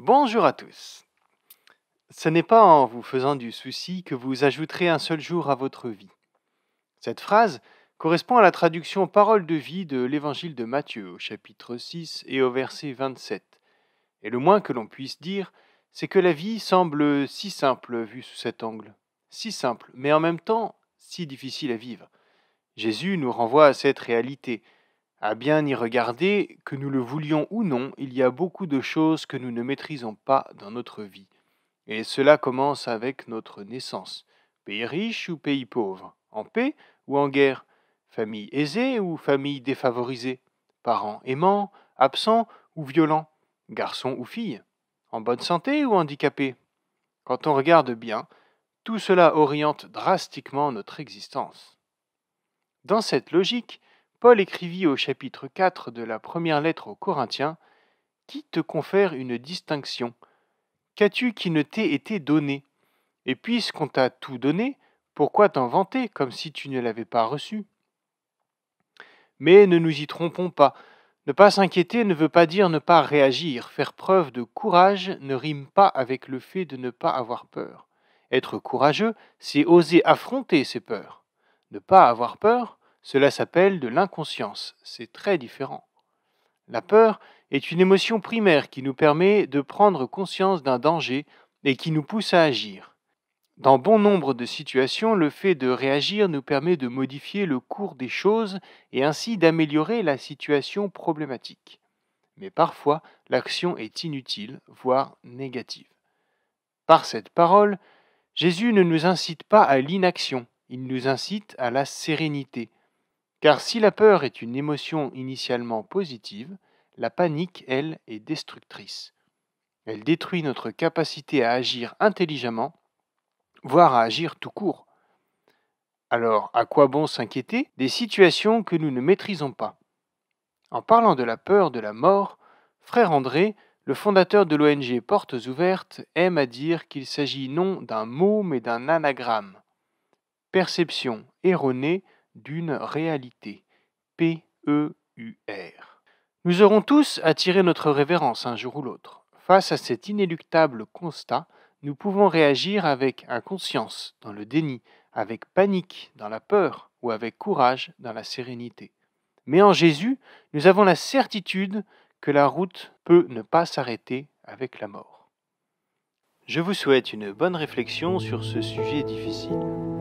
Bonjour à tous. Ce n'est pas en vous faisant du souci que vous ajouterez un seul jour à votre vie. Cette phrase correspond à la traduction parole de vie de l'évangile de Matthieu au chapitre 6 et au verset 27. Et le moins que l'on puisse dire, c'est que la vie semble si simple vue sous cet angle. Si simple, mais en même temps si difficile à vivre. Jésus nous renvoie à cette réalité. À bien y regarder, que nous le voulions ou non, il y a beaucoup de choses que nous ne maîtrisons pas dans notre vie. Et cela commence avec notre naissance. Pays riche ou pays pauvre, en paix ou en guerre, famille aisée ou famille défavorisée, parents aimants, absents ou violents, garçons ou filles, en bonne santé ou handicapés. Quand on regarde bien, tout cela oriente drastiquement notre existence. Dans cette logique, Paul écrivit au chapitre 4 de la première lettre aux Corinthiens qui te confère une distinction. Qu'as-tu qui ne t'ait été donné? Et puisqu'on t'a tout donné, pourquoi t'en vanter comme si tu ne l'avais pas reçu? Mais ne nous y trompons pas. Ne pas s'inquiéter ne veut pas dire ne pas réagir. Faire preuve de courage ne rime pas avec le fait de ne pas avoir peur. Être courageux, c'est oser affronter ses peurs. Ne pas avoir peur, cela s'appelle de l'inconscience. C'est très différent. La peur est une émotion primaire qui nous permet de prendre conscience d'un danger et qui nous pousse à agir. Dans bon nombre de situations, le fait de réagir nous permet de modifier le cours des choses et ainsi d'améliorer la situation problématique. Mais parfois, l'action est inutile, voire négative. Par cette parole, Jésus ne nous incite pas à l'inaction, il nous incite à la sérénité. Car si la peur est une émotion initialement positive, la panique, elle, est destructrice. Elle détruit notre capacité à agir intelligemment, voire à agir tout court. Alors, à quoi bon s'inquiéter des situations que nous ne maîtrisons pas? En parlant de la peur de la mort, Frère André, le fondateur de l'ONG Portes Ouvertes, aime à dire qu'il s'agit non d'un mot mais d'un anagramme. Perception erronée d'une réalité. P-E-U-R. Nous aurons tous à tirer notre révérence un jour ou l'autre. Face à cet inéluctable constat, nous pouvons réagir avec inconscience, dans le déni, avec panique, dans la peur, ou avec courage, dans la sérénité. Mais en Jésus, nous avons la certitude que la route peut ne pas s'arrêter avec la mort. Je vous souhaite une bonne réflexion sur ce sujet difficile.